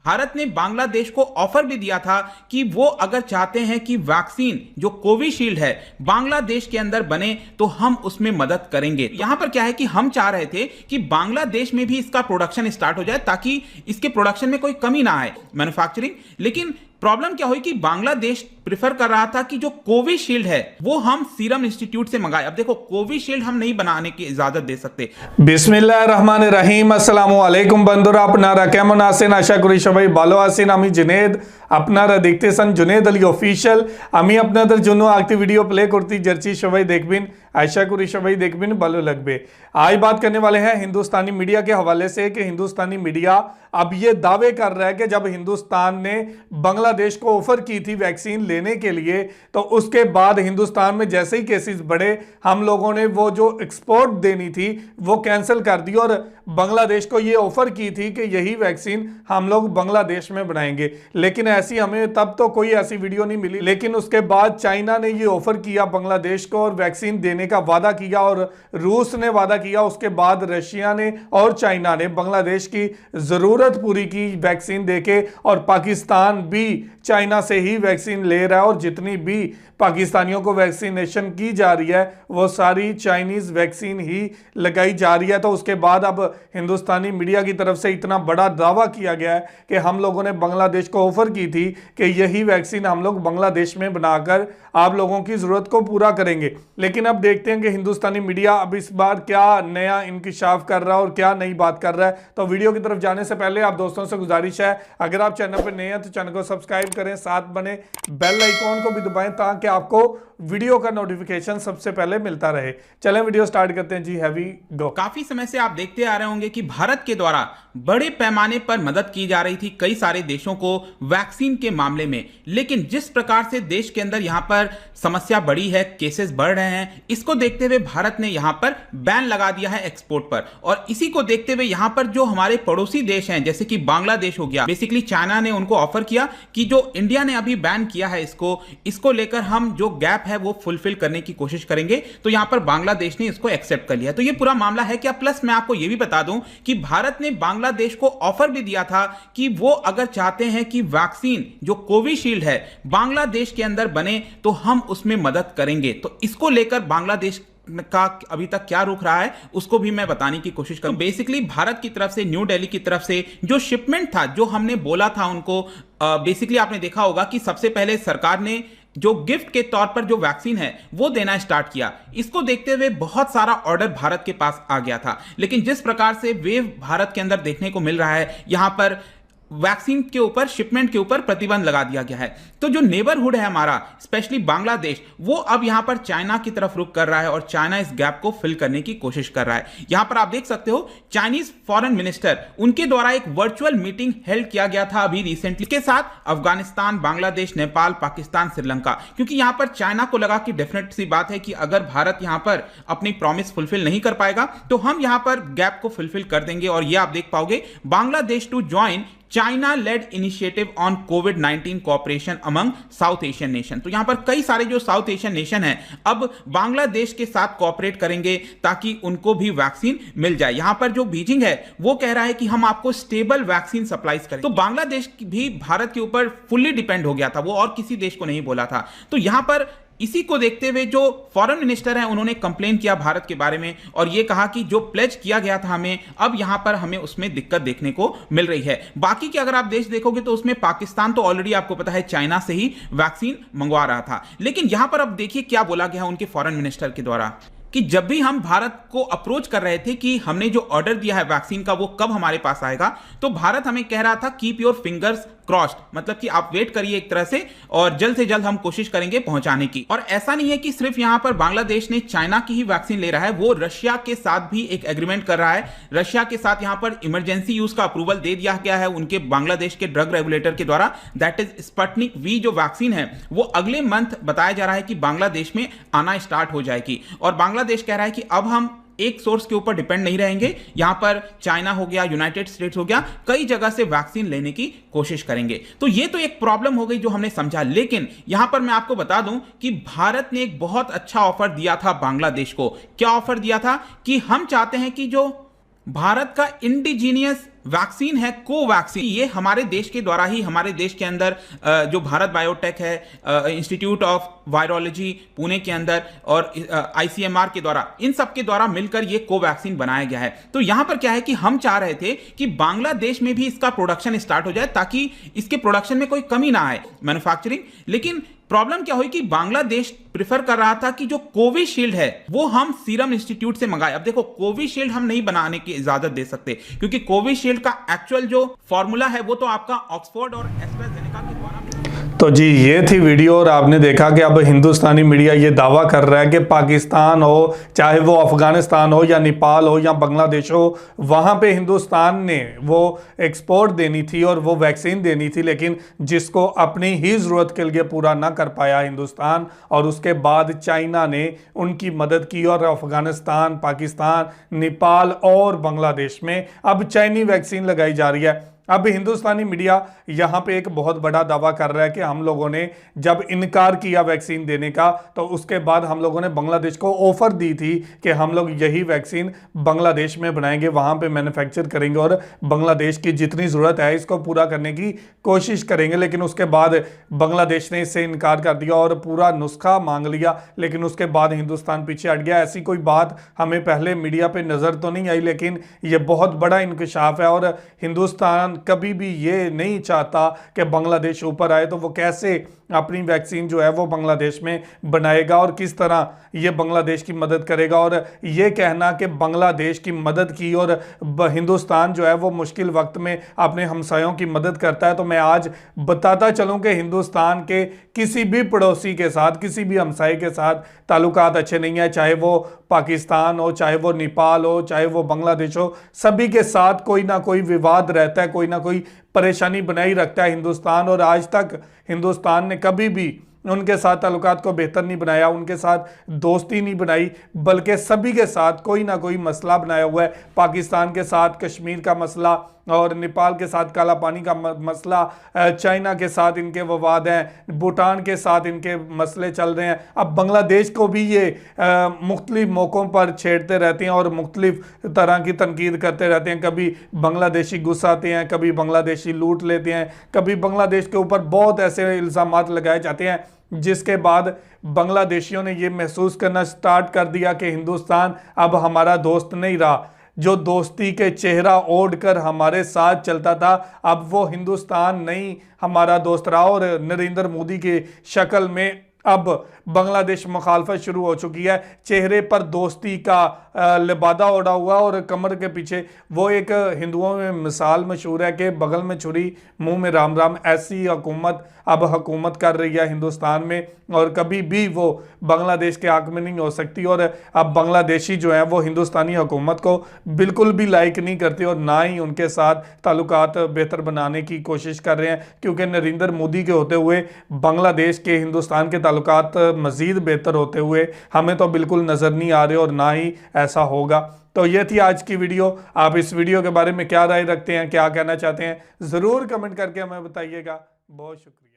भारत ने बांग्लादेश को ऑफर भी दिया था कि वो अगर चाहते हैं कि वैक्सीन जो कोविशील्ड है बांग्लादेश के अंदर बने तो हम उसमें मदद करेंगे। यहां पर क्या है कि हम चाह रहे थे कि बांग्लादेश में भी इसका प्रोडक्शन स्टार्ट हो जाए ताकि इसके प्रोडक्शन में कोई कमी ना आए, मैन्युफैक्चरिंग। लेकिन प्रॉब्लम क्या हुई कि बांग्लादेश प्रिफर कर रहा था कि जो कोविशील्ड है वो हम सीरम इंस्टीट्यूट से मंगाए। अब देखो कोविशील्ड हम नहीं बनाने की इजाजत दे सकते। बिस्मिल्लाहिर्रहमानिर्रहीम, अस्सलामु आलैकुम बंधुरा, আপনারা কেমন আছেন? আশা করি সবাই ভালো আছেন। আমি জুনেদ, আপনারা দেখতেছেন জুনেদ আলী অফিশিয়াল। আমি আপনাদের জন্য একটি ভিডিও প্লে করতে যাচ্ছি, সবাই দেখবেন। आशा करी सबाई देखबिन भालो लगबे। आज बात करने वाले हैं हिंदुस्तानी मीडिया के हवाले से कि हिंदुस्तानी मीडिया अब ये दावे कर रहा है कि जब हिंदुस्तान ने बांग्लादेश को ऑफर की थी वैक्सीन लेने के लिए तो उसके बाद हिंदुस्तान में जैसे ही केसेस बढ़े हम लोगों ने वो जो एक्सपोर्ट देनी थी वो कैंसिल कर दी और बांग्लादेश को ये ऑफर की थी कि यही वैक्सीन हम लोग बांग्लादेश में बनाएंगे। लेकिन ऐसी हमें तब तो कोई ऐसी वीडियो नहीं मिली। लेकिन उसके बाद चाइना ने ये ऑफर किया बांग्लादेश को और वैक्सीन देने का वादा किया और रूस ने वादा किया। उसके बाद रशिया ने और चाइना ने बांग्लादेश की जरूरत पूरी की वैक्सीन देके और पाकिस्तान भी चाइना से ही वैक्सीन ले रहा है और जितनी भी पाकिस्तानियों को वैक्सीनेशन की जा रही है वो सारी चाइनीज वैक्सीन ही लगाई जा रही है। तो उसके बाद अब हिंदुस्तानी मीडिया की तरफ से इतना बड़ा दावा किया गया है कि हम लोगों ने बांग्लादेश को ऑफर की थी कि यही वैक्सीन हम लोग बांग्लादेश में बनाकर आप लोगों की जरूरत को पूरा करेंगे। लेकिन अब देखते हैं कि हिंदुस्तानी मीडिया अब इस बार क्या नया इंकिशाफ कर रहा है और क्या नई बात कर रहा है। तो वीडियो की तरफ जाने से पहले आप दोस्तों से गुजारिश है, अगर आप चैनल पर नए हैं तो चैनल को सब्सक्राइब करें, साथ बने बेल आइकॉन को भी दबाएं ताकि आपको वीडियो का नोटिफिकेशन सबसे पहले मिलता रहे। चलें वीडियो स्टार्ट करते हैं जी। हैवी गो। काफी समय से आप देखते आ रहे होंगे कि भारत के द्वारा बड़े पैमाने पर मदद की जा रही थी कई सारे देशों को वैक्सीन के मामले में। लेकिन जिस प्रकार से देश के अंदर यहां पर समस्या बढ़ी है, केसेस बढ़ रहे हैं, इसको देखते हुए भारत ने यहां पर बैन लगा दिया है एक्सपोर्ट पर। और इसी को देखते हुए यहां पर जो हमारे पड़ोसी देश हैं जैसे कि बांग्लादेश हो गया, बेसिकली चाइना ने उनको ऑफर किया कि जो इंडिया ने अभी बैन किया है इसको लेकर हम जो गैप है वो फुलफिल करने की कोशिश करेंगे। तो यहां पर बांग्लादेश ने इसको एक्सेप्ट कर लिया। तो ये पूरा मामला है क्या। प्लस मैं आपको यह भी बता दूं कि भारत ने बांग्लादेश को ऑफर भी दिया था कि वो अगर चाहते हैं कि वैक्सीन जो कोविशील्ड है बांग्लादेश के अंदर बने तो हम उसमें मदद करेंगे। तो इसको लेकर बांग्लादेश का अभी तक क्या रुख रहा है उसको भी मैं बताने की कोशिश करूं। बेसिकली भारत की तरफ से, न्यू दिल्ली की तरफ से जो शिपमेंट था, जो हमने बोला था उनको, बेसिकली आपने देखा होगा कि सबसे पहले सरकार ने जो गिफ्ट के तौर पर जो वैक्सीन है वो देना स्टार्ट किया। इसको देखते हुए बहुत सारा ऑर्डर भारत के पास आ गया था। लेकिन जिस प्रकार से वेव भारत के अंदर देखने को मिल रहा है, यहां पर वैक्सीन के ऊपर, शिपमेंट के ऊपर प्रतिबंध लगा दिया गया है। तो जो नेबरहुड है हमारा, स्पेशली बांग्लादेश, वो अब यहां पर चाइना की तरफ रुख कर रहा है और चाइना इस गैप को फिल करने की कोशिश कर रहा है। यहां पर आप देख सकते हो चाइनीज फॉरेन मिनिस्टर, उनके द्वारा एक वर्चुअल मीटिंग हेल्ड किया गया था अभी रिसेंटली के साथ अफगानिस्तान, बांग्लादेश, नेपाल, पाकिस्तान, श्रीलंका। क्योंकि यहां पर चाइना को लगा कि डेफिनेट सी बात है कि अगर भारत यहां पर अपनी प्रॉमिस फुलफिल नहीं कर पाएगा तो हम यहां पर गैप को फुलफिल कर देंगे। और ये आप देख पाओगे, Bangladesh to join China led initiative on कोविड-19 cooperation among South Asian nation. तो यहां पर कई सारे जो साउथ एशियन नेशन हैं अब बांग्लादेश के साथ कोऑपरेट करेंगे ताकि उनको भी वैक्सीन मिल जाए। यहां पर जो बीजिंग है वो कह रहा है कि हम आपको स्टेबल वैक्सीन सप्लाईज करें। तो बांग्लादेश भी भारत के ऊपर फुल्ली डिपेंड हो गया था, वो और किसी देश को नहीं बोला था। तो यहां पर इसी को देखते हुए जो फॉरेन मिनिस्टर हैं उन्होंने कंप्लेन किया भारत के बारे में और ये कहा कि जो प्लेज किया गया था हमें, अब यहां पर हमें उसमें दिक्कत देखने को मिल रही है। बाकी के अगर आप देश देखोगे तो उसमें पाकिस्तान तो ऑलरेडी आपको पता है चाइना से ही वैक्सीन मंगवा रहा था। लेकिन यहां पर अब देखिए क्या बोला गया उनके फॉरेन मिनिस्टर के द्वारा कि जब भी हम भारत को अप्रोच कर रहे थे कि हमने जो ऑर्डर दिया है वैक्सीन का वो कब हमारे पास आएगा, तो भारत हमें कह रहा था कीप योर फिंगर्स क्रॉस्ड, मतलब कि आप वेट करिए एक तरह से और जल्द से जल्द हम कोशिश करेंगे पहुंचाने की। और ऐसा नहीं है कि सिर्फ यहां पर बांग्लादेश ने चाइना की ही वैक्सीन ले रहा है, वो रशिया के साथ भी एक एग्रीमेंट कर रहा है। रशिया के साथ यहां पर इमरजेंसी यूज का अप्रूवल दे दिया गया है उनके बांग्लादेश के ड्रग रेगुलेटर के द्वारा। दैट इज स्पुतनिक वी जो वैक्सीन है वो अगले मंथ बताया जा रहा है कि बांग्लादेश में आना स्टार्ट हो जाएगी। और बांग्लादेश कह रहा है कि अब हम एक सोर्स के ऊपर डिपेंड नहीं रहेंगे, यहां पर चाइना हो गया, यूनाइटेड स्टेट्स हो गया, कई जगह से वैक्सीन लेने की कोशिश करेंगे। तो ये तो एक प्रॉब्लम हो गई जो हमने समझा। लेकिन यहां पर मैं आपको बता दूं कि भारत ने एक बहुत अच्छा ऑफर दिया था बांग्लादेश को। क्या ऑफर दिया था कि हम चाहते हैं कि जो भारत का इंडिजीनियस वैक्सीन है कोवैक्सीन, ये हमारे देश के द्वारा ही, हमारे देश के अंदर जो भारत बायोटेक है, इंस्टीट्यूट ऑफ वायरोलॉजी पुणे के अंदर और आईसीएमआर के द्वारा, इन सब के द्वारा मिलकर ये कोवैक्सीन बनाया गया है। तो यहां पर क्या है कि हम चाह रहे थे कि बांग्लादेश में भी इसका प्रोडक्शन स्टार्ट हो जाए ताकि इसके प्रोडक्शन में कोई कमी ना आए, मैन्युफैक्चरिंग। लेकिन प्रॉब्लम क्या हुई कि बांग्लादेश प्रिफर कर रहा था कि जो कोविशील्ड है वो हम सीरम इंस्टीट्यूट से मंगाए। अब देखो, कोविशील्ड हम नहीं बनाने की इजाजत दे सकते क्योंकि कोविशील्ड का एक्चुअल जो फॉर्मूला है वो तो आपका ऑक्सफोर्ड और एस्ट्राजेनेका के द्वारा। तो जी ये थी वीडियो और आपने देखा कि अब हिंदुस्तानी मीडिया ये दावा कर रहा है कि पाकिस्तान हो, चाहे वो अफगानिस्तान हो या नेपाल हो या बांग्लादेश हो, वहाँ पे हिंदुस्तान ने वो एक्सपोर्ट देनी थी और वो वैक्सीन देनी थी, लेकिन जिसको अपनी ही ज़रूरत के लिए पूरा ना कर पाया हिंदुस्तान, और उसके बाद चाइना ने उनकी मदद की और अफगानिस्तान, पाकिस्तान, नेपाल और बांग्लादेश में अब चाइनी वैक्सीन लगाई जा रही है। अब हिंदुस्तानी मीडिया यहाँ पे एक बहुत बड़ा दावा कर रहा है कि हम लोगों ने जब इनकार किया वैक्सीन देने का, तो उसके बाद हम लोगों ने बांग्लादेश को ऑफर दी थी कि हम लोग यही वैक्सीन बांग्लादेश में बनाएंगे, वहाँ पे मैन्युफैक्चर करेंगे और बांग्लादेश की जितनी ज़रूरत है इसको पूरा करने की कोशिश करेंगे। लेकिन उसके बाद बांग्लादेश ने इससे इनकार कर दिया और पूरा नुस्खा मांग लिया, लेकिन उसके बाद हिंदुस्तान पीछे हट गया। ऐसी कोई बात हमें पहले मीडिया पर नज़र तो नहीं आई, लेकिन ये बहुत बड़ा इंकशाफ है और हिंदुस्तान कभी भी ये नहीं चाहता कि बांग्लादेश ऊपर आए, तो वो कैसे अपनी वैक्सीन जो है वो बांग्लादेश में बनाएगा और किस तरह ये बांग्लादेश की मदद करेगा। और ये कहना कि बांग्लादेश की मदद की और हिंदुस्तान जो है वो मुश्किल वक्त में अपने हमसायों की मदद करता है, तो मैं आज बताता चलूं कि हिंदुस्तान के किसी भी पड़ोसी के साथ, किसी भी हमसाये के साथ ताल्लुकात अच्छे नहीं है, चाहे वो पाकिस्तान हो, चाहे वो नेपाल हो, चाहे वो बांग्लादेश हो, सभी के साथ कोई ना कोई विवाद रहता है, कोई ना कोई परेशानी बनाई रखता है हिंदुस्तान। और आज तक हिंदुस्तान ने कभी भी उनके साथ ताल्लुकात को बेहतर नहीं बनाया, उनके साथ दोस्ती नहीं बनाई, बल्कि सभी के साथ कोई ना कोई मसला बनाया हुआ है। पाकिस्तान के साथ कश्मीर का मसला और नेपाल के साथ काला पानी का मसला, चाइना के साथ इनके विवाद हैं, भूटान के साथ इनके मसले चल रहे हैं। अब बांग्लादेश को भी ये मुख्तलिफ मौक़ों पर छेड़ते रहते हैं और मुख्तलिफ तरह की तनकीद करते रहते हैं। कभी बांग्लादेशी गुस्साते हैं, कभी बांग्लादेशी लूट लेते हैं, कभी बांग्लादेश के ऊपर बहुत ऐसे इल्ज़ामात लगाए जाते हैं जिसके बाद बांग्लादेशियों ने ये महसूस करना स्टार्ट कर दिया कि हिंदुस्तान अब हमारा दोस्त नहीं रहा। जो दोस्ती के चेहरा ओढ़ कर हमारे साथ चलता था, अब वो हिंदुस्तान नहीं हमारा दोस्त रहा और नरेंद्र मोदी की शक्ल में अब बांग्लादेश मुखालफत शुरू हो चुकी है। चेहरे पर दोस्ती का लिबादा ओढ़ा हुआ और कमर के पीछे वो एक हिंदुओं में मिसाल मशहूर है कि बगल में छुरी मुंह में राम राम, ऐसी हुकूमत अब हुकूमत कर रही है हिंदुस्तान में और कभी भी वो बांग्लादेश के हक में नहीं हो सकती। और अब बांग्लादेशी जो हैं वो हिंदुस्तानी हुकूमत को बिल्कुल भी लाइक नहीं करते और ना ही उनके साथ ताल्लुकात बेहतर बनाने की कोशिश कर रहे हैं, क्योंकि नरेंद्र मोदी के होते हुए बांग्लादेश के हिंदुस्तान के ताल्लुकात मज़ीद बेहतर होते हुए हमें तो बिल्कुल नज़र नहीं आ रहे और ना ही ऐसा होगा। तो ये थी आज की वीडियो। आप इस वीडियो के बारे में क्या राय रखते हैं, क्या कहना चाहते हैं, ज़रूर कमेंट करके हमें बताइएगा। बहुत शुक्रिया।